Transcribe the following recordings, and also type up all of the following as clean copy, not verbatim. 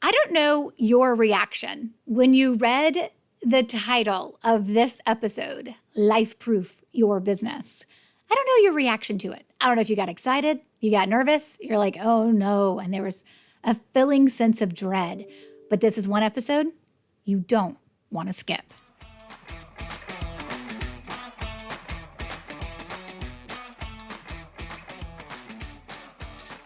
I don't know your reaction when you read the title of this episode, Life Proof Your Business. I don't know your reaction to it. I don't know if you got excited, you got nervous, you're like, oh no, and there was a filling sense of dread. But this is one episode you don't want to skip.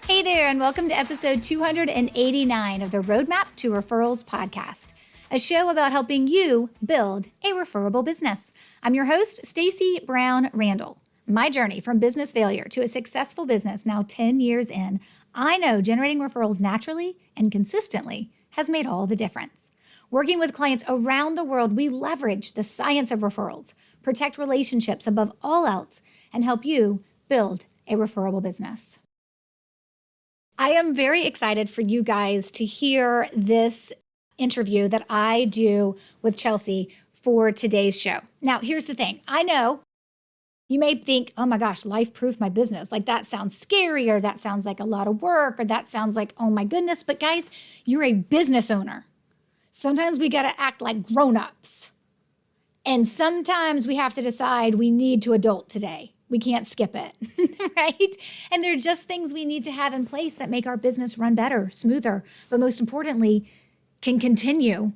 Hey there, and welcome to episode 289 of the Roadmap to Referrals podcast, a show about helping you build a referable business. I'm your host, Stacey Brown Randall. My journey from business failure to a successful business now 10 years in, I know generating referrals naturally and consistently has made all the difference. Working with clients around the world, we leverage the science of referrals, protect relationships above all else, and help you build a referable business. I am very excited for you guys to hear this interview that I do with Chelsea for today's show. Now, here's the thing. I know you may think, oh my gosh, life proof my business. Like that sounds scary, or that sounds like a lot of work, or that sounds like, oh my goodness. But guys, you're a business owner. Sometimes we got to act like grown-ups. And sometimes we have to decide we need to adult today. We can't skip it, right? And there are just things we need to have in place that make our business run better, smoother, but most importantly, can continue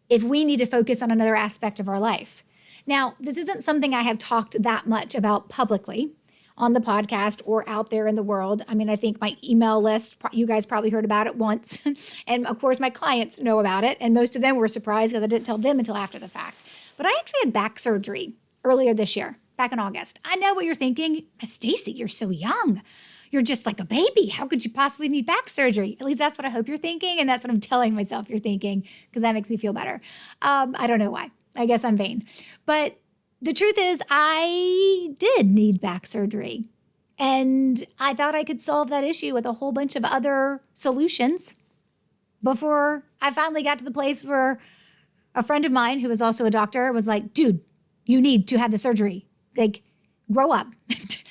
if we need to focus on another aspect of our life. Now, this isn't something I have talked that much about publicly on the podcast or out there in the world. I mean, I think my email list, you guys probably heard about it once. And of course, my clients know about it. And most of them were surprised because I didn't tell them until after the fact. But I actually had back surgery earlier this year, back in August. I know what you're thinking. Stacey, you're so young. You're just like a baby. How could you possibly need back surgery? At least that's what I hope you're thinking. And that's what I'm telling myself you're thinking, because that makes me feel better. I don't know why. I guess I'm vain. But the truth is, I did need back surgery. And I thought I could solve that issue with a whole bunch of other solutions before I finally got to the place where a friend of mine, who is also a doctor, was like, dude, you need to have the surgery. Like, grow up.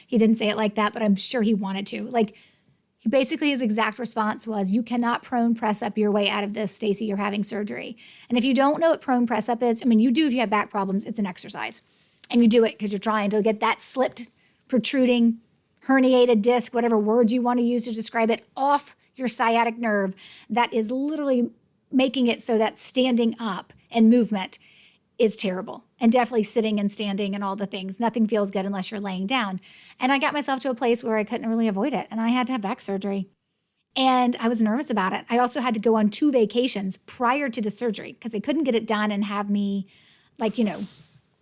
He didn't say it like that, but I'm sure he wanted to. Like, basically his exact response was, you cannot prone press up your way out of this, Stacey. You're having surgery. And if you don't know what prone press up is, I mean, you do if you have back problems. It's an exercise. And you do it because you're trying to get that slipped, protruding, herniated disc, whatever word you want to use to describe it, off your sciatic nerve that is literally making it so that standing up and movement is terrible. And definitely sitting and standing and all the things. Nothing feels good unless you're laying down. And I got myself to a place where I couldn't really avoid it. And I had to have back surgery. And I was nervous about it. I also had to go on 2 vacations prior to the surgery because they couldn't get it done and have me,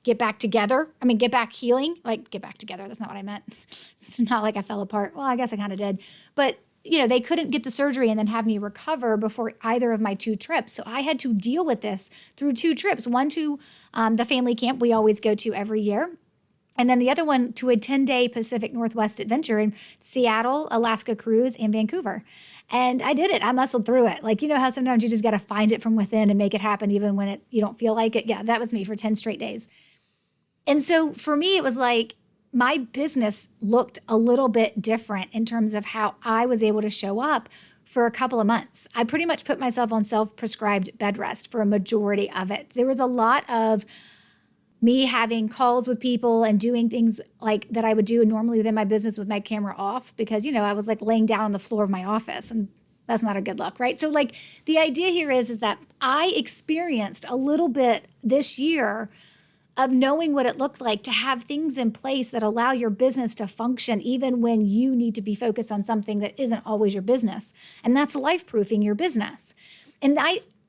get back together. I mean, get back healing. Like, get back together. That's not what I meant. It's not like I fell apart. Well, I guess I kind of did. But they couldn't get the surgery and then have me recover before either of my 2 trips. So I had to deal with this through 2 trips, one to the family camp we always go to every year. And then the other one to a 10-day Pacific Northwest adventure in Seattle, Alaska cruise, and Vancouver. And I did it. I muscled through it. Like, you know how sometimes you just got to find it from within and make it happen even when you don't feel like it? Yeah, that was me for 10 straight days. And so for me, it was like, my business looked a little bit different in terms of how I was able to show up for a couple of months. I pretty much put myself on self-prescribed bed rest for a majority of it. There was a lot of me having calls with people and doing things like that I would do normally within my business with my camera off because, I was like laying down on the floor of my office, and that's not a good look, right? So like the idea here is that I experienced a little bit this year of knowing what it looked like to have things in place that allow your business to function even when you need to be focused on something that isn't always your business. And that's life-proofing your business. And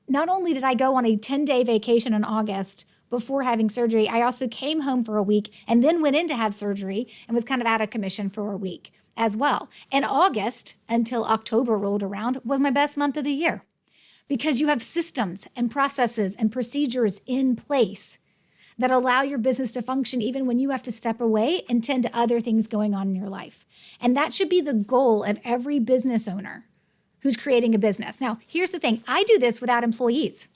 not only did I go on a 10-day vacation in August before having surgery, I also came home for a week and then went in to have surgery and was kind of out of commission for a week as well. And August until October rolled around was my best month of the year because you have systems and processes and procedures in place that allow your business to function even when you have to step away and tend to other things going on in your life. And that should be the goal of every business owner who's creating a business. Now, here's the thing. I do this without employees.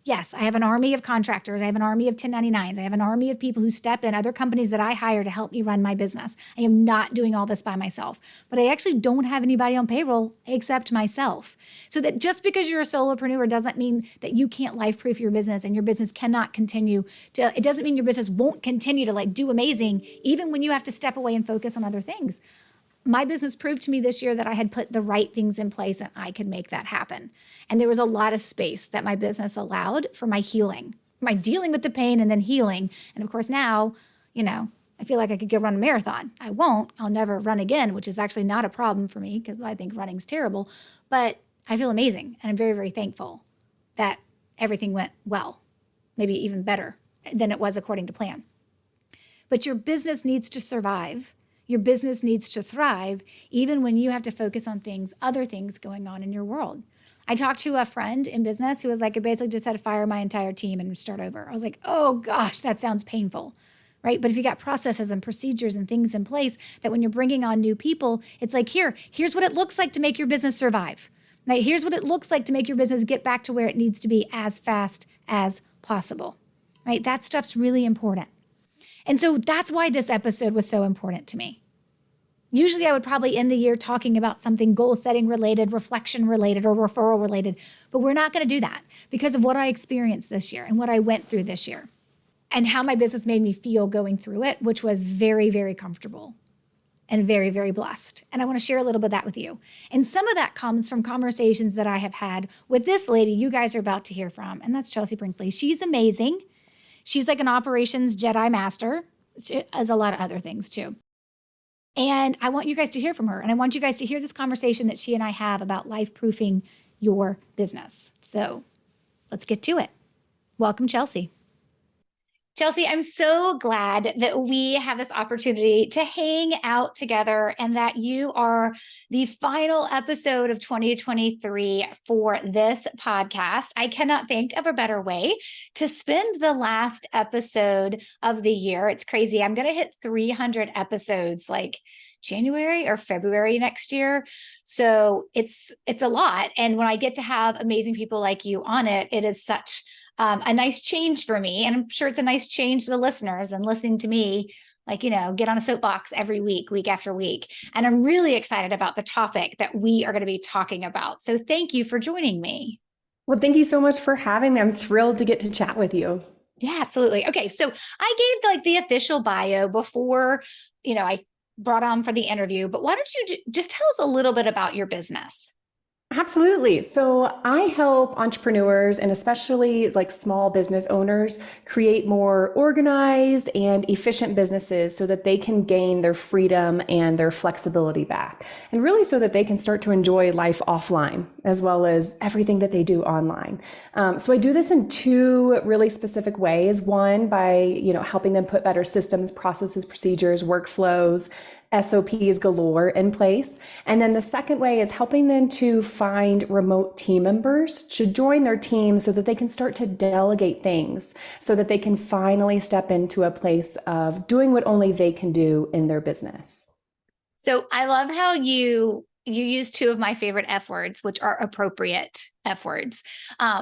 Yes, I have an army of contractors. I have an army of 1099s. I have an army of people who step in, other companies that I hire to help me run my business. I am not doing all this by myself, but I actually don't have anybody on payroll except myself. So that just because you're a solopreneur doesn't mean that you can't life-proof your business and your business cannot continue to, it doesn't mean your business won't continue to like do amazing, even when you have to step away and focus on other things. My business proved to me this year that I had put the right things in place and I could make that happen. And there was a lot of space that my business allowed for my healing, my dealing with the pain and then healing. And of course now, I feel like I could go run a marathon. I won't. I'll never run again, which is actually not a problem for me because I think running's terrible. But I feel amazing. And I'm very, very thankful that everything went well, maybe even better than it was according to plan. But your business needs to survive. Your business needs to thrive, even when you have to focus on other things going on in your world. I talked to a friend in business who was like, I basically just had to fire my entire team and start over. I was like, oh gosh, that sounds painful, right? But if you got processes and procedures and things in place that when you're bringing on new people, it's like, here's what it looks like to make your business survive. Right? Here's what it looks like to make your business get back to where it needs to be as fast as possible, right? That stuff's really important. And so that's why this episode was so important to me. Usually I would probably end the year talking about something goal setting related, reflection related, or referral related, but we're not going to do that because of what I experienced this year and what I went through this year and how my business made me feel going through it, which was very, very comfortable and very, very blessed. And I want to share a little bit of that with you. And some of that comes from conversations that I have had with this lady you guys are about to hear from, and that's Chelsea Brinkley. She's amazing. She's like an operations Jedi master. She does a lot of other things too. And I want you guys to hear from her. And I want you guys to hear this conversation that she and I have about life-proofing your business. So let's get to it. Welcome, Chelsea. Chelsea, I'm so glad that we have this opportunity to hang out together and that you are the final episode of 2023 for this podcast. I cannot think of a better way to spend the last episode of the year. It's crazy. I'm going to hit 300 episodes like January or February next year. So it's a lot. And when I get to have amazing people like you on it, it is such a nice change for me. And I'm sure it's a nice change for the listeners and listening to me, get on a soapbox every week, week after week. And I'm really excited about the topic that we are going to be talking about. So thank you for joining me. Well, thank you so much for having me. I'm thrilled to get to chat with you. Yeah, absolutely. Okay. So I gave the official bio before, I brought on for the interview, but why don't you just tell us a little bit about your business? Absolutely. So I help entrepreneurs and especially small business owners create more organized and efficient businesses so that they can gain their freedom and their flexibility back. And really so that they can start to enjoy life offline as well as everything that they do online. So I do this in two really specific ways. One, by, helping them put better systems, processes, procedures, workflows, SOPs galore in place. And then the second way is helping them to find remote team members to join their team so that they can start to delegate things so that they can finally step into a place of doing what only they can do in their business. So I love how you use two of my favorite F words, which are appropriate F words,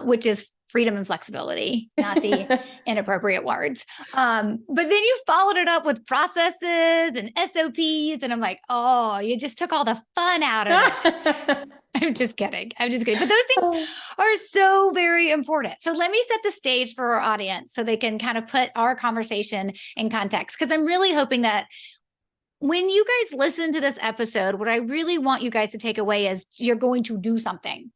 which is freedom and flexibility, not the inappropriate words. But then you followed it up with processes and SOPs. And I'm like, oh, you just took all the fun out of it. I'm just kidding. But those things are so very important. So let me set the stage for our audience so they can kind of put our conversation in context. Because I'm really hoping that when you guys listen to this episode, what I really want you guys to take away is you're going to do something.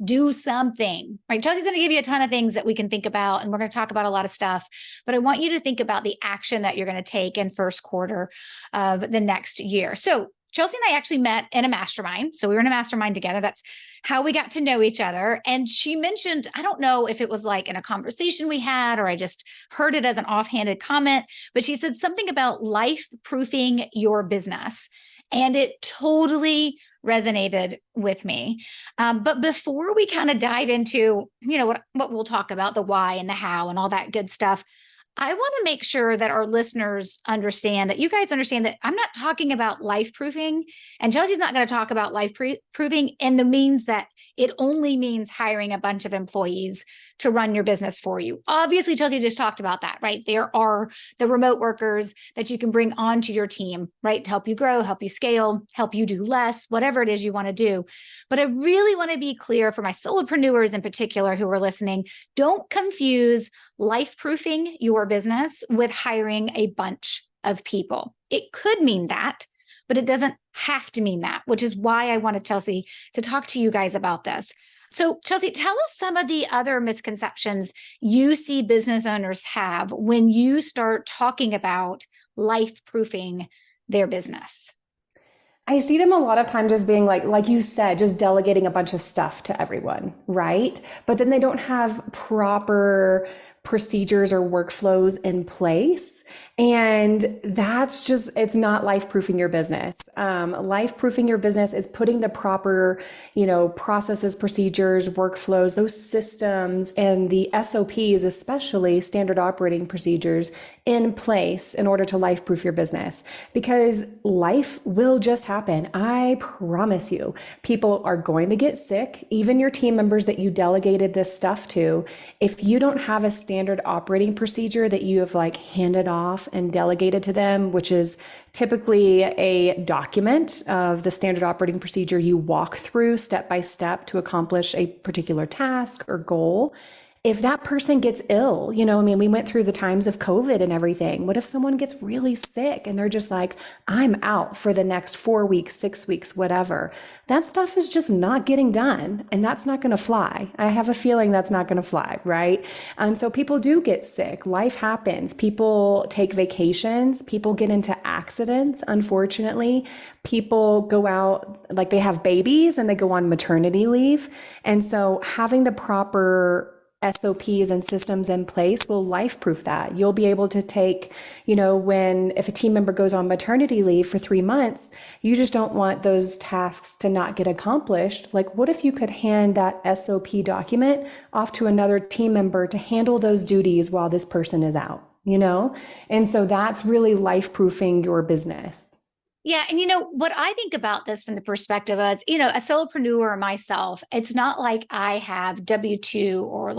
Do something, right? Chelsea's going to give you a ton of things that we can think about, and we're going to talk about a lot of stuff, but I want you to think about the action that you're going to take in first quarter of the next year. So Chelsea and I actually met in a mastermind. So we were in a mastermind together. That's how we got to know each other. And she mentioned, I don't know if it was in a conversation we had, or I just heard it as an offhanded comment, but she said something about life-proofing your business. And it totally resonated with me. But before we kind of dive into, what we'll talk about, the why and the how and all that good stuff, I want to make sure that our listeners understand that you guys understand that I'm not talking about life proofing, and Chelsea's not going to talk about life proofing in the means that it only means hiring a bunch of employees to run your business for you. Obviously, Chelsea just talked about that, right? There are the remote workers that you can bring onto your team, right? To help you grow, help you scale, help you do less, whatever it is you want to do. But I really want to be clear for my solopreneurs in particular who are listening, don't confuse life proofing your business with hiring a bunch of people. It could mean that, but it doesn't have to mean that, which is why I wanted Chelsea to talk to you guys about this. So Chelsea, tell us some of the other misconceptions you see business owners have when you start talking about life proofing their business. I see them a lot of times as being like you said, just delegating a bunch of stuff to everyone, right? But then they don't have proper procedures or workflows in place. And that's just, it's not life-proofing your business. Life-proofing your business is putting the proper, processes, procedures, workflows, those systems, and the SOPs, especially standard operating procedures, in place in order to life-proof your business. Because life will just happen. I promise you, people are going to get sick, even your team members that you delegated this stuff to. If you don't have a standard operating procedure that you have handed off and delegated to them, which is typically a document of the standard operating procedure you walk through step by step to accomplish a particular task or goal. If that person gets ill, we went through the times of COVID and everything. What if someone gets really sick and they're just like, I'm out for the next 4 weeks, 6 weeks, whatever? That stuff is just not getting done. And that's not going to fly. I have a feeling that's not going to fly, right? And so people do get sick. Life happens. People take vacations. People get into accidents, unfortunately. People go out, they have babies and they go on maternity leave. And so having the proper SOPs and systems in place will life-proof that. You'll be able to take, if a team member goes on maternity leave for 3 months, you just don't want those tasks to not get accomplished. What if you could hand that SOP document off to another team member to handle those duties while this person is out, And so that's really life-proofing your business. Yeah. And what I think about this from the perspective as, a solopreneur myself, it's not like I have W-2 or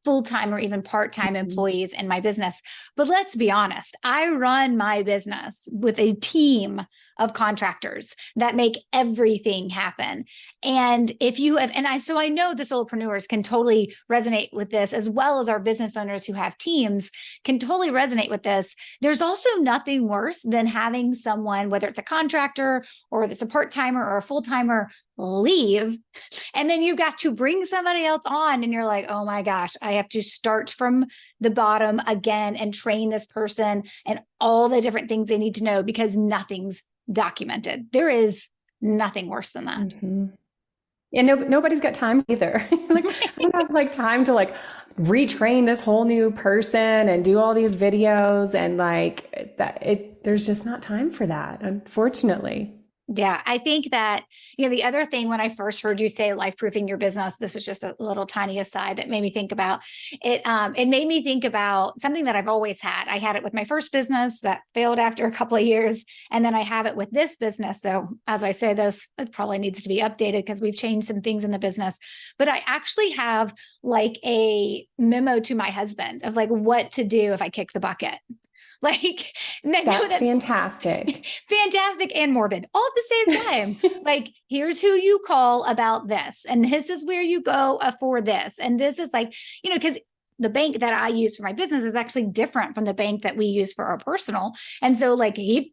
full-time or even part-time employees in my business. But let's be honest, I run my business with a team of contractors that make everything happen. And if you have, so I know the solopreneurs can totally resonate with this, as well as our business owners who have teams can totally resonate with this. There's also nothing worse than having someone, whether it's a contractor or it's a part-timer or a full-timer, leave. And then you've got to bring somebody else on and you're like, oh my gosh, I have to start from the bottom again and train this person and all the different things they need to know because nothing's documented. There is nothing worse than that. Mm-hmm. And nobody's got time either. I don't have time to retrain this whole new person and do all these videos and there's just not time for that, unfortunately. Yeah, I think that, the other thing when I first heard you say life-proofing your business, this was just a little tiny aside that made me think about it. It made me think about something that I've always had. I had it with my first business that failed after a couple of years. And then I have it with this business, though, as I say this, it probably needs to be updated because we've changed some things in the business. But I actually have a memo to my husband of what to do if I kick the bucket. That's fantastic. Fantastic and morbid all at the same time. Here's who you call about this. And this is where you go for this. And this is because the bank that I use for my business is actually different from the bank that we use for our personal. And so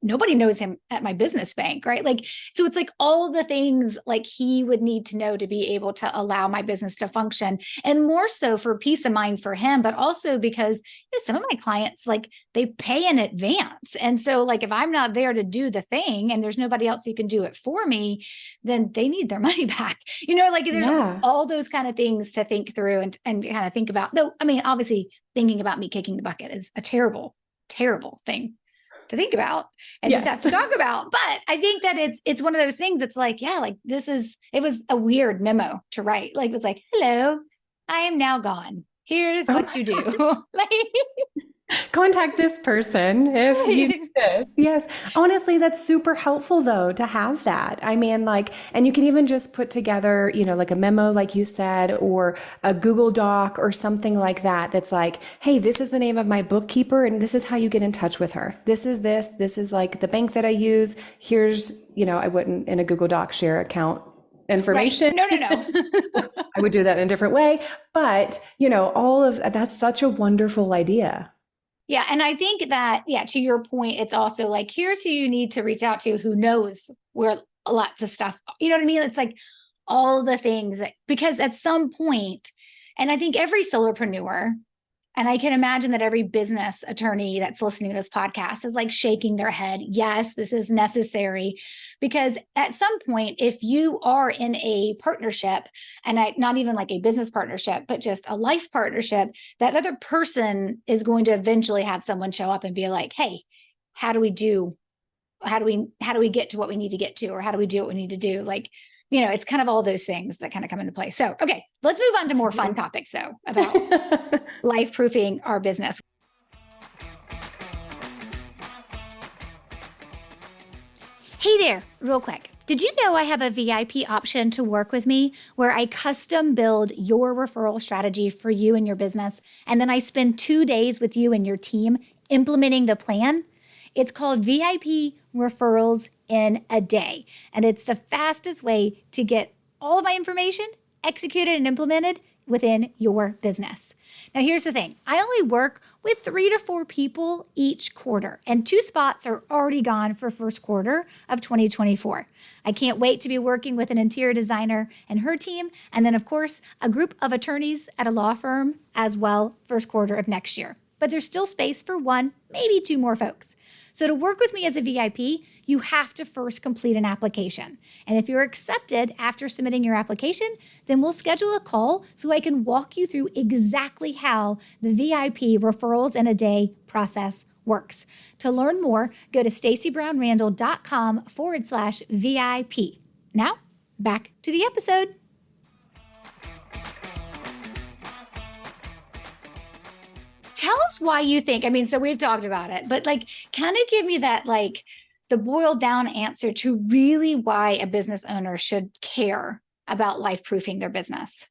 nobody knows him at my business bank, right? So it's all the things he would need to know to be able to allow my business to function, and more so for peace of mind for him, but also because some of my clients, they pay in advance. And so if I'm not there to do the thing and there's nobody else who can do it for me, then they need their money back. There's all those kind of things to think through and kind of think about. Though, obviously thinking about me kicking the bucket is a terrible, terrible thing to think about and to have to talk about. But I think that it's one of those things. It's it was a weird memo to write. It was hello, I am now gone. Here's what you do. Contact this person if you need this. Yes. Honestly, that's super helpful though to have that. I mean, like, and you can even just put together, like a memo, like you said, or a Google Doc or something like that. That's like, hey, this is the name of my bookkeeper and this is how you get in touch with her. This is like the bank that I use. Here's, I wouldn't in a Google Doc share account information. Right. No. I would do that in a different way. But, all of that's such a wonderful idea. Yeah. And I think that, to your point, it's also like, here's who you need to reach out to who knows where lots of stuff, you know what I mean? It's like all the things because at some point, and I think every solopreneur, and I can imagine that every business attorney that's listening to this podcast is like shaking their head. Yes, this is necessary. Because at some point, if you are in a partnership, and not even like a business partnership, but just a life partnership, that other person is going to eventually have someone show up and be like, hey, how do we get to what we need to get to? Or how do we do what we need to do? Like, it's kind of all those things that kind of come into play. So, okay, let's move on to more fun topics though, about life-proofing our business. Hey there, real quick. Did you know I have a VIP option to work with me where I custom build your referral strategy for you and your business, and then I spend 2 days with you and your team implementing the plan? It's called VIP Referrals in a Day, and it's the fastest way to get all of my information executed and implemented within your business. Now, here's the thing. I only work with 3 to 4 people each quarter, and 2 spots are already gone for first quarter of 2024. I can't wait to be working with an interior designer and her team, and then, of course, a group of attorneys at a law firm as well, first quarter of next year. But there's still space for 1, maybe 2 more folks. So to work with me as a VIP, you have to first complete an application. And if you're accepted after submitting your application, then we'll schedule a call so I can walk you through exactly how the VIP Referrals in a Day process works. To learn more, go to stacybrownrandall.com/VIP. Now, back to the episode. Tell us why you think, so we've talked about it, but like kind of give me that, like the boiled down answer to really why a business owner should care about life-proofing their business.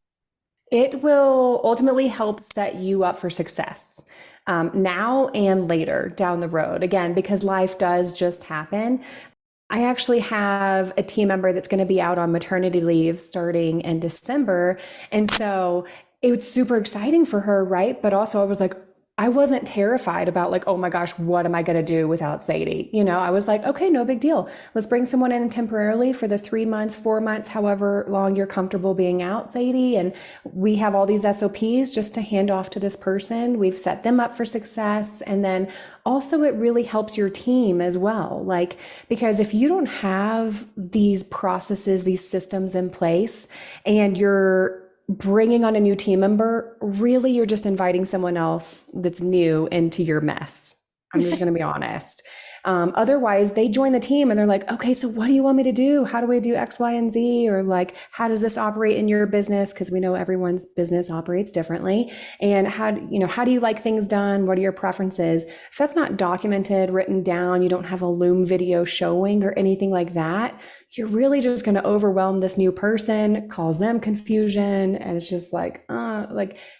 It will ultimately help set you up for success now and later down the road. Again, because life does just happen. I actually have a team member that's going to be out on maternity leave starting in December. And so it was super exciting for her, right? But also I wasn't terrified about like, oh my gosh, what am I going to do without Sadie? I was like, okay, no big deal. Let's bring someone in temporarily for the 3 months, 4 months, however long you're comfortable being out, Sadie. And we have all these SOPs just to hand off to this person. We've set them up for success. And then also it really helps your team as well. Like, because if you don't have these processes, these systems in place, and you're bringing on a new team member, really, you're just inviting someone else that's new into your mess. I'm just going to be honest. Otherwise, they join the team and they're like, okay, so what do you want me to do? How do we do X, Y, and Z? Or like, how does this operate in your business? Because we know everyone's business operates differently. And how do you like things done? What are your preferences? If that's not documented, written down, you don't have a Loom video showing or anything like that, you're really just going to overwhelm this new person, cause them confusion. And it's just like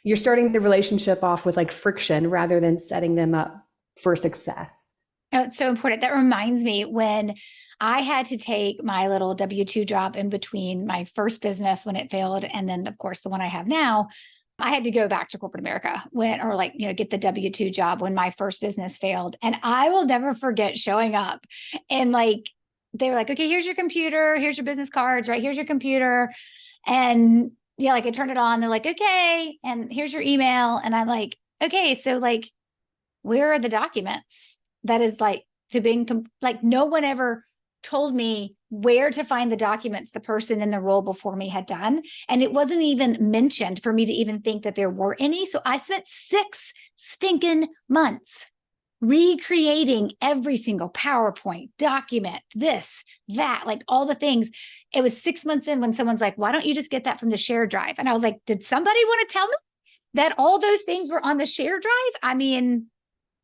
you're starting the relationship off with like friction rather than setting them up for success. Oh, it's so important. That reminds me when I had to take my little W-2 job in between my first business when it failed. And then of course, the one I have now, I had to go back to corporate America get the W-2 job when my first business failed. And I will never forget showing up and like, they were like, okay, here's your computer. Here's your business cards, right? Here's your computer. And I turned it on. They're like, okay. And here's your email. And I'm like, okay, so like, where are the documents? That is like no one ever told me where to find the documents the person in the role before me had done. And it wasn't even mentioned for me to even think that there were any. So I spent 6 stinking months recreating every single PowerPoint document, this, that, like all the things. It was 6 months in when someone's like, why don't you just get that from the shared drive? And I was like, did somebody want to tell me that all those things were on the shared drive?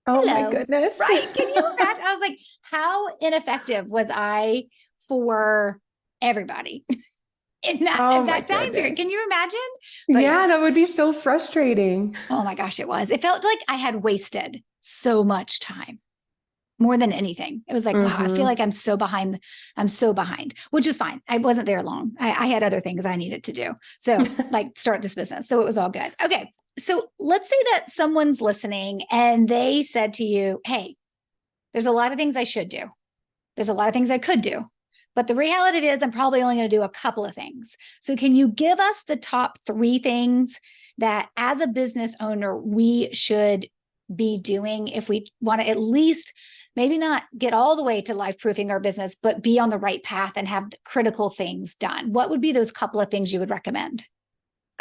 Oh my Hello. goodness. Right. Can you imagine? I was like, how ineffective was I for everybody Oh in my that time period? Can goodness. you imagine? But Yeah, that yes. would be so frustrating. Oh my gosh, it was. It felt like I had wasted so much time more than anything. It was like, wow, I feel Hmm. like I'm so behind. I'm so behind, which is fine. I wasn't there long. I had other things I needed to do. So, like, start this business. So it was all good. Okay. So let's say that someone's listening and they said to you, hey, there's a lot of things I should do. There's a lot of things I could do. But the reality is, I'm probably only going to do a couple of things. So, can you give us the top three things that as a business owner, we should be doing if we want to at least maybe not get all the way to life proofing our business, but be on the right path and have critical things done? What would be those couple of things you would recommend?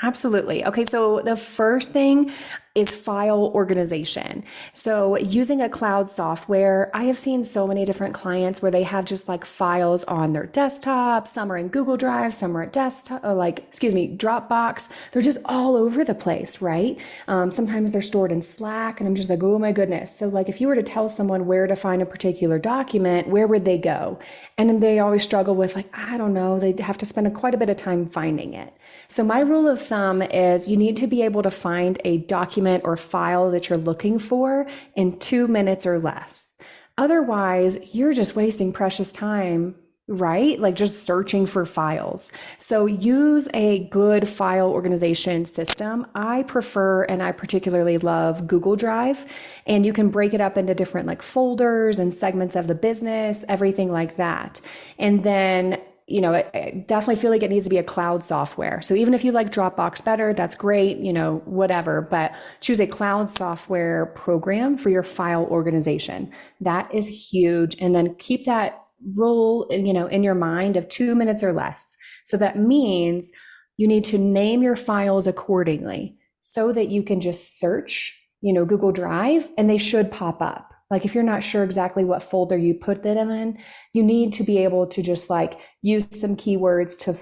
Absolutely. Okay, so the first thing is file organization. So using a cloud software, I have seen so many different clients where they have just like files on their desktop, some are in Google Drive, some are at desktop, Dropbox. They're just all over the place, right? Sometimes they're stored in Slack, and I'm just like, oh my goodness. So like if you were to tell someone where to find a particular document, where would they go? And then they always struggle with like, I don't know, they have to spend quite a bit of time finding it. So my rule of thumb is you need to be able to find a document or file that you're looking for in 2 minutes or less. Otherwise, you're just wasting precious time, right? Like just searching for files. So use a good file organization system. I prefer and I particularly love Google Drive, and you can break it up into different like folders and segments of the business, everything like that. And then I definitely feel like it needs to be a cloud software. So even if you like Dropbox better, that's great, whatever, but choose a cloud software program for your file organization. That is huge. And then keep that rule, in your mind of 2 minutes or less. So that means you need to name your files accordingly so that you can just search, Google Drive, and they should pop up. Like if you're not sure exactly what folder you put them in, you need to be able to just like use some keywords to,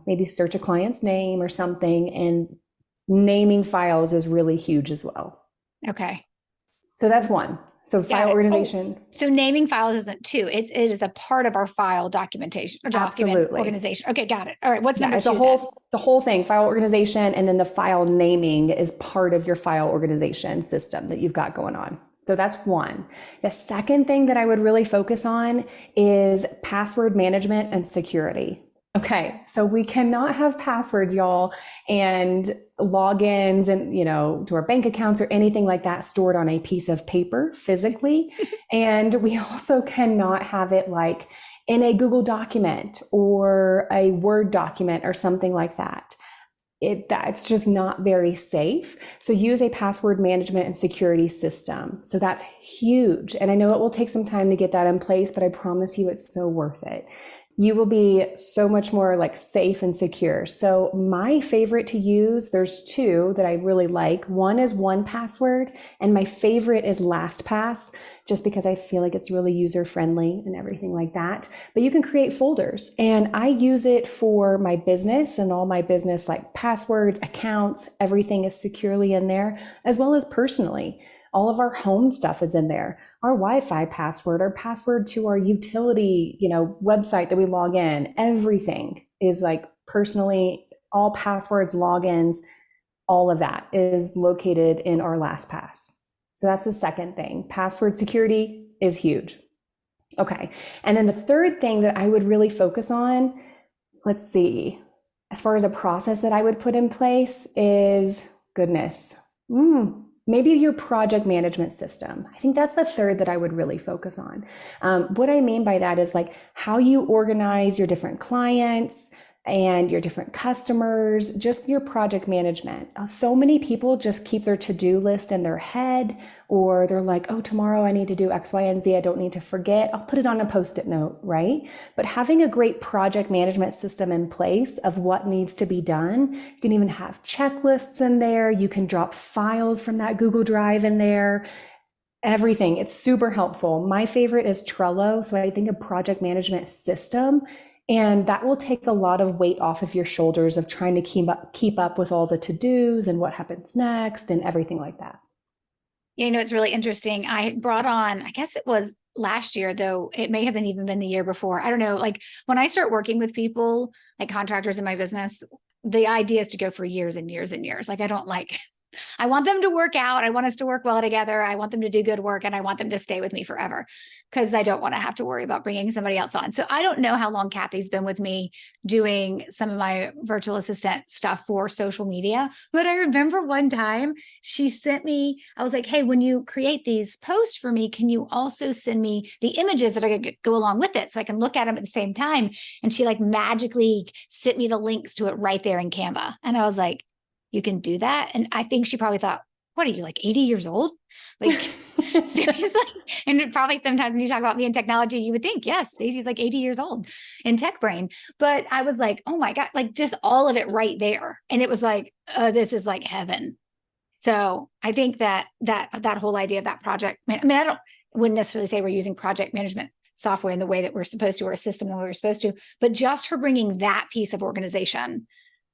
maybe search a client's name or something. And naming files is really huge as well. Okay. So that's one. So Got file it. organization. Oh, so naming files isn't two. It is a part of our file documentation or document Absolutely. organization. Okay, got it. All right. What's Yeah, number two then? it's a whole thing, file organization, and then the file naming is part of your file organization system that you've got going on. So that's one. The second thing that I would really focus on is password management and security. Okay, so we cannot have passwords, y'all, and logins and, to our bank accounts or anything like that stored on a piece of paper physically. And we also cannot have it like in a Google document or a Word document or something like that. That's just not very safe. So use a password management and security system. So that's huge. And I know it will take some time to get that in place, but I promise you it's so worth it. You will be so much more like safe and secure. So my favorite to use, there's two that I really like. One is 1Password, and my favorite is LastPass, just because I feel like it's really user friendly and everything like that. But you can create folders, and I use it for my business and all my business like passwords, accounts, everything is securely in there, as well as personally. All of our home stuff is in there. Our Wi-Fi password, our password to our utility, website that we log in, everything is like personally, all passwords, logins, all of that is located in our LastPass. So that's the second thing. Password security is huge. Okay. And then the third thing that I would really focus on, let's see, as far as a process that I would put in place is goodness. Maybe your project management system. I think that's the third that I would really focus on. What I mean by that is like how you organize your different clients and your different customers, just your project management. So many people just keep their to-do list in their head, or they're like, oh, tomorrow I need to do X, Y, and Z. I don't need to forget. I'll put it on a Post-it note, right? But having a great project management system in place of what needs to be done, you can even have checklists in there. You can drop files from that Google Drive in there. Everything. It's super helpful. My favorite is Trello. So I think a project management system, and that will take a lot of weight off of your shoulders of trying to keep up with all the to-dos and what happens next and everything like that. Yeah, it's really interesting. I brought on, I guess it was last year, though it may have been even been the year before. I don't know. Like when I start working with people, like contractors in my business, the idea is to go for years and years and years. Like I don't like I want them to work out. I want us to work well together. I want them to do good work and I want them to stay with me forever because I don't want to have to worry about bringing somebody else on. So I don't know how long Kathy's been with me doing some of my virtual assistant stuff for social media. But I remember one time she sent me, I was like, hey, when you create these posts for me, can you also send me the images that are going to go along with it so I can look at them at the same time? And she like magically sent me the links to it right there in Canva. And I was like, you can do that. And I think she probably thought, what are you, like 80 years old? Like seriously? And probably sometimes when you talk about me in technology, you would think, yes, Stacey's like 80 years old in tech brain. But I was like, oh my God, like just all of it right there. And it was like, this is like heaven. So I think that whole idea of that project, I mean, wouldn't necessarily say we're using project management software in the way that we're supposed to, or a system the way we're supposed to, but just her bringing that piece of organization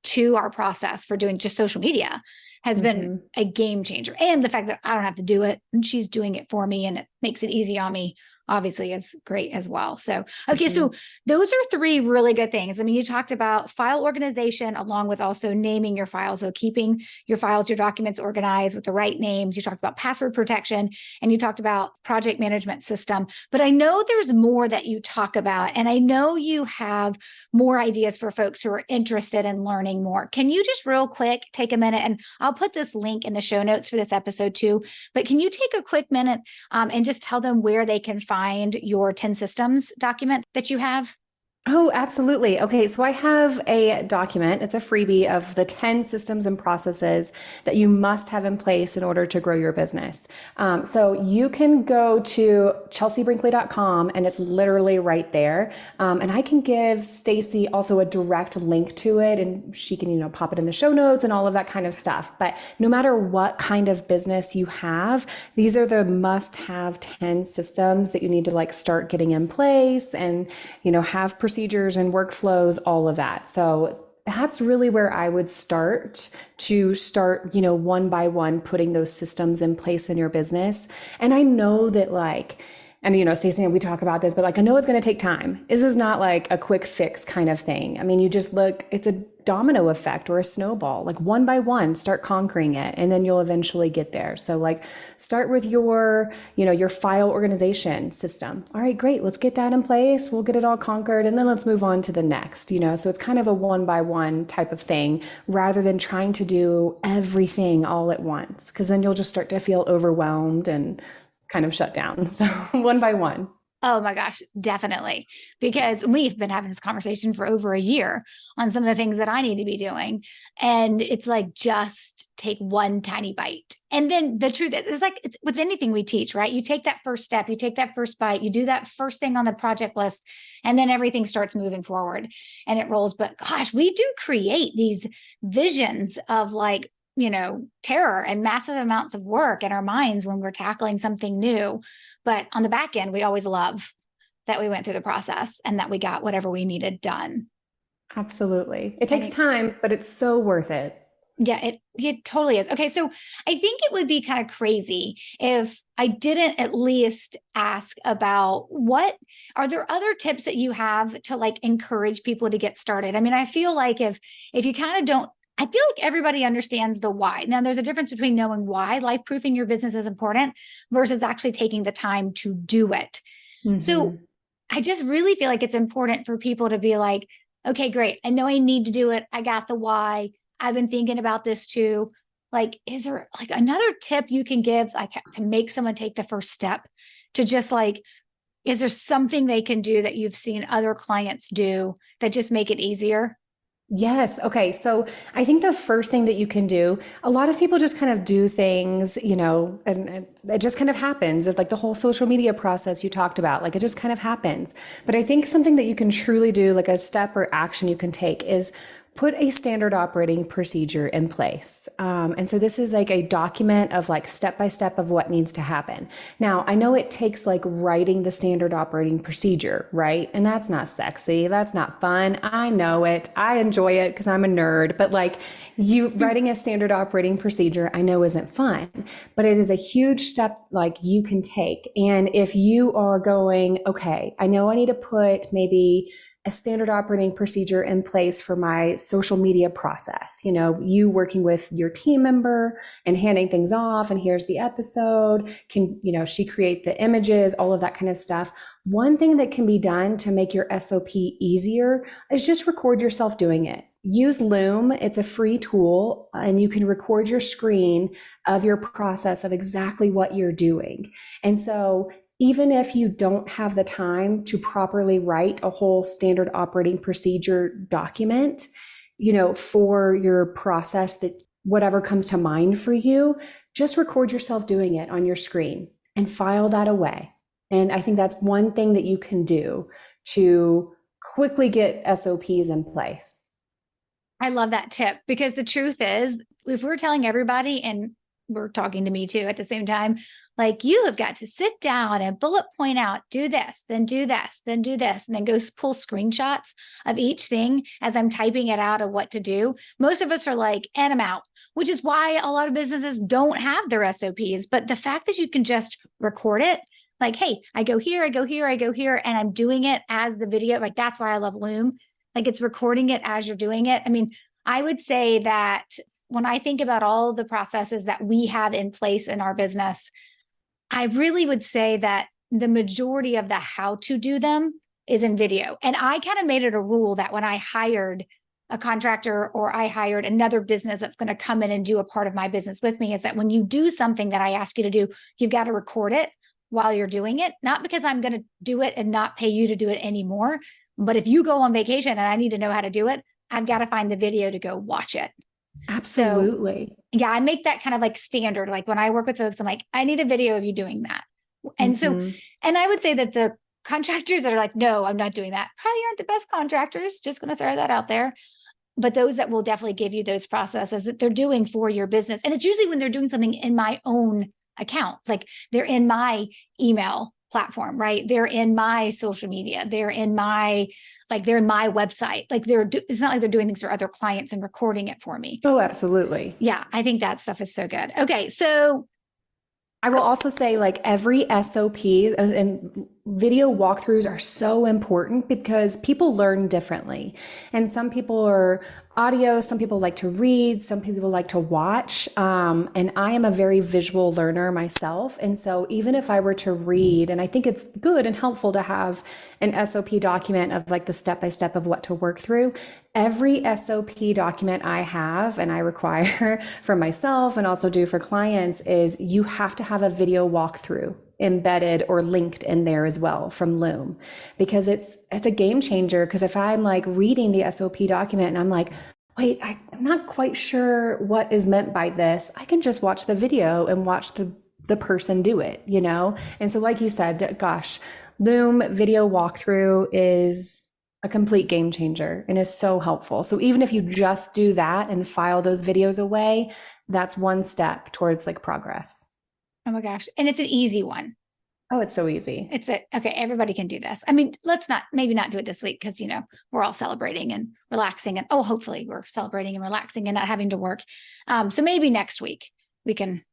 to our process for doing just social media has been a game changer. And the fact that I don't have to do it and she's doing it for me and it makes it easy on me, obviously is great as well. So, okay. So those are three really good things. I mean, you talked about file organization along with also naming your files. So keeping your files, your documents organized with the right names. You talked about password protection and you talked about project management system, but I know there's more that you talk about. And I know you have more ideas for folks who are interested in learning more. Can you just real quick take a minute, and I'll put this link in the show notes for this episode too, but can you take a quick minute and just tell them where they can find your 10 systems document that you have? Oh, absolutely. Okay, so I have a document. It's a freebie of the 10 systems and processes that you must have in place in order to grow your business. So you can go to chelseabrinkley.com and it's literally right there. And I can give Stacey also a direct link to it and she can, pop it in the show notes and all of that kind of stuff. But no matter what kind of business you have, these are the must-have 10 systems that you need to like start getting in place and, have procedures and workflows, all of that. So that's really where I would start one by one, putting those systems in place in your business. And I know that Stacey and we talk about this, but I know it's going to take time. This is not like a quick fix kind of thing. I mean, you just look, it's a domino effect or a snowball, like one by one, start conquering it. And then you'll eventually get there. So start with your file organization system. All right, great. Let's get that in place. We'll get it all conquered. And then let's move on to the next, so it's kind of a one by one type of thing rather than trying to do everything all at once. Cause then you'll just start to feel overwhelmed and kind of shut down. So one by one. Oh my gosh, definitely. Because we've been having this conversation for over a year on some of the things that I need to be doing. And it's like, just take one tiny bite. And then the truth is, it's with anything we teach, right? You take that first step, you take that first bite, you do that first thing on the project list, and then everything starts moving forward and it rolls. But gosh, we do create these visions of terror and massive amounts of work in our minds when we're tackling something new. But on the back end, we always love that we went through the process and that we got whatever we needed done. Absolutely. It takes time, but it's so worth it. Yeah, it totally is. Okay. So I think it would be kind of crazy if I didn't at least ask about what are there other tips that you have to encourage people to get started? I mean, I feel like if you kind of don't, I feel like everybody understands the why. Now, there's a difference between knowing why life-proofing your business is important versus actually taking the time to do it. So I just really feel like it's important for people to be like, okay, great. I know I need to do it. I got the why. I've been thinking about this too. Is there another tip you can give to make someone take the first step to just is there something they can do that you've seen other clients do that just make it easier? Yes. Okay. So I think the first thing that you can do, a lot of people just kind of do things, and it just kind of happens. It's like the whole social media process you talked about, it just kind of happens. But I think something that you can truly do, like a step or action you can take, is put a standard operating procedure in place. And so this is like a document of like step by step of what needs to happen. Now, I know it takes like writing the standard operating procedure, right? And that's not sexy. That's not fun. I know it. I enjoy it because I'm a nerd, but like you writing a standard operating procedure, I know isn't fun, but it is a huge step like you can take. And if you are going, okay, I know I need to put maybe a standard operating procedure in place for my social media process. You know, you working with your team member and handing things off, and here's the episode. Can, you know, she create the images, all of that kind of stuff. One thing that can be done to make your SOP easier is just record yourself doing it. Use Loom. It's a free tool, and you can record your screen of your process of exactly what you're doing. And so even if you don't have the time to properly write a whole standard operating procedure document, you know, for your process, that whatever comes to mind for you, just record yourself doing it on your screen and file that away. And I think that's one thing that you can do to quickly get SOPs in place. I love that tip, because the truth is, if we're telling everybody, and we're talking to me too at the same time, like, you have got to sit down and bullet point out, do this, then do this, then do this, and then go pull screenshots of each thing as I'm typing it out of what to do. Most of us are like, and I'm out, which is why a lot of businesses don't have their SOPs. But the fact that you can just record it, like, hey, I go here, I go here, I go here, and I'm doing it as the video. Like, that's why I love Loom. Like, it's recording it as you're doing it. I mean, I would say that when I think about all the processes that we have in place in our business, I really would say that the majority of the how to do them is in video. And I kind of made it a rule that when I hired a contractor or I hired another business that's going to come in and do a part of my business with me, is that when you do something that I ask you to do, you've got to record it while you're doing it. Not because I'm going to do it and not pay you to do it anymore, but if you go on vacation and I need to know how to do it, I've got to find the video to go watch it. Absolutely. So, yeah, I make that kind of like standard. Like when I work with folks, I'm like, I need a video of you doing that. And so, and I would say that the contractors that are like, no, I'm not doing that, probably aren't the best contractors. Just going to throw that out there. But those that will definitely give you those processes that they're doing for your business. And it's usually when they're doing something in my own accounts, like they're in my email platform, right? They're in my social media. They're in my website. Like it's not like they're doing things for other clients and recording it for me. Oh, absolutely. Yeah. I think that stuff is so good. Okay. So I will also say, like, every SOP and video walkthroughs are so important because people learn differently. And some people are audio, some people like to read, some people like to watch. And I am a very visual learner myself. And so even if I were to read, and I think it's good and helpful to have an SOP document of like the step-by-step of what to work through, every SOP document I have and I require for myself and also do for clients is you have to have a video walkthrough embedded or linked in there as well from Loom, because it's a game changer. Because if I'm like reading the SOP document and I'm like, wait, I'm not quite sure what is meant by this, I can just watch the video and watch the person do it, you know? And so like you said, gosh, Loom video walkthrough is a complete game changer and is so helpful. So even if you just do that and file those videos away, that's one step towards like progress. oh my gosh. And it's an easy one. Oh, it's so easy. Okay, everybody can do this. I mean, let's maybe not do it this week because, you know, we're all celebrating and relaxing, and hopefully we're celebrating and relaxing and not having to work. So maybe next week we can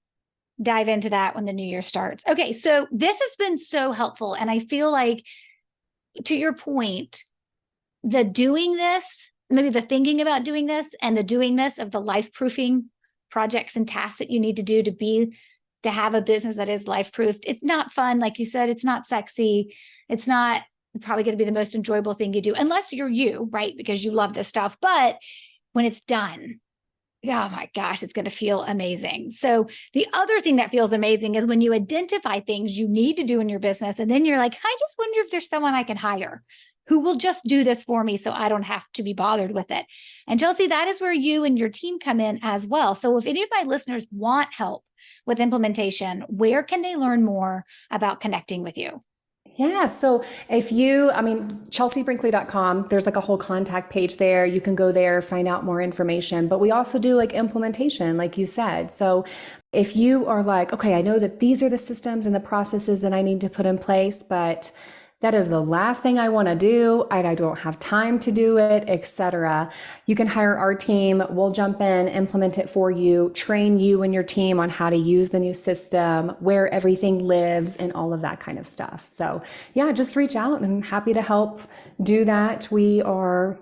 dive into that when the new year starts. Okay, so this has been so helpful. And I feel like, to your point, the doing this, maybe the thinking about doing this and the doing this of the life proofing projects and tasks that you need to do to have a business that is life proofed. It's not fun. Like you said, it's not sexy. It's not probably going to be the most enjoyable thing you do unless you're you, right? Because you love this stuff. But when it's done, oh my gosh, it's going to feel amazing. So the other thing that feels amazing is when you identify things you need to do in your business. And then you're like, I just wonder if there's someone I can hire who will just do this for me so I don't have to be bothered with it. And Chelsea, that is where you and your team come in as well. So if any of my listeners want help with implementation, where can they learn more about connecting with you? Yeah. So if you, chelseabrinkley.com, there's like a whole contact page there. You can go there, find out more information. But we also do like implementation, like you said. So if you are like, okay, I know that these are the systems and the processes that I need to put in place, but that is the last thing I want to do. I don't have time to do it, etc. You can hire our team. We'll jump in, implement it for you, train you and your team on how to use the new system, where everything lives, and all of that kind of stuff. So yeah, just reach out and happy to help do that. We are,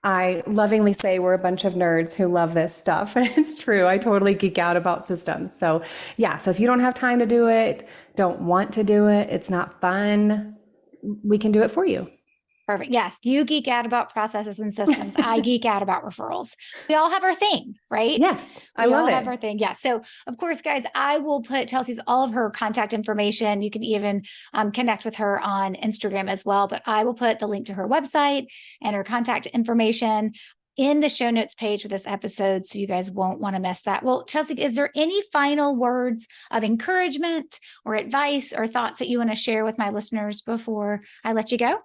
I lovingly say we're a bunch of nerds who love this stuff. And it's true. I totally geek out about systems. So yeah. So if you don't have time to do it, don't want to do it, it's not fun, we can do it for you. Perfect. Yes. You geek out about processes and systems. I geek out about referrals. We all have our thing, right? Yes. I we love all it. have our thing. Yeah. So of course, guys, I will put Chelsea's, all of her contact information. You can even connect with her on Instagram as well, but I will put the link to her website and her contact information in the show notes page for this episode, so you guys won't want to miss that. Well, Chelsea, is there any final words of encouragement or advice or thoughts that you want to share with my listeners before I let you go?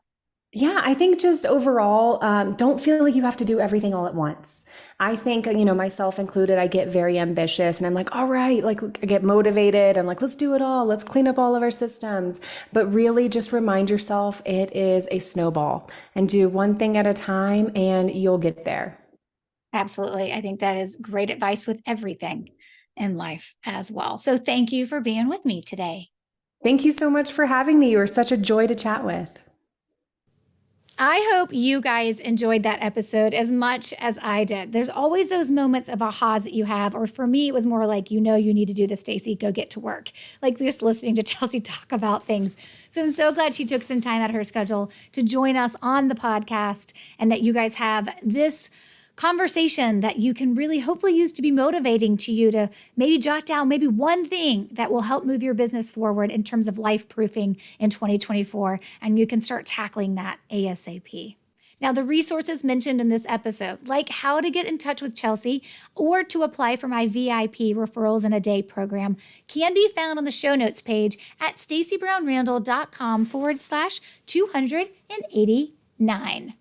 Yeah, I think just overall, don't feel like you have to do everything all at once. I think, myself included, I get very ambitious and I'm like, all right, like I get motivated. I'm like, let's do it all. Let's clean up all of our systems. But really just remind yourself it is a snowball and do one thing at a time and you'll get there. Absolutely. I think that is great advice with everything in life as well. So thank you for being with me today. Thank you so much for having me. You were such a joy to chat with. I hope you guys enjoyed that episode as much as I did. There's always those moments of ahas that you have, or for me, it was more like, you need to do this, Stacey, go get to work. Like just listening to Chelsea talk about things. So I'm so glad she took some time out of her schedule to join us on the podcast, and that you guys have this conversation that you can really hopefully use to be motivating to you to maybe jot down maybe one thing that will help move your business forward in terms of life proofing in 2024. And you can start tackling that ASAP. Now, the resources mentioned in this episode, like how to get in touch with Chelsea or to apply for my VIP Referrals in a Day program, can be found on the show notes page at stacybrownrandall.com/289.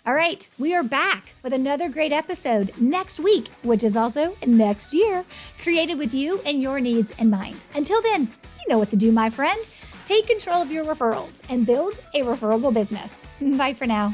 All right, we are back with another great episode next week, which is also next year, created with you and your needs in mind. Until then, you know what to do, my friend. Take control of your referrals and build a referable business. Bye for now.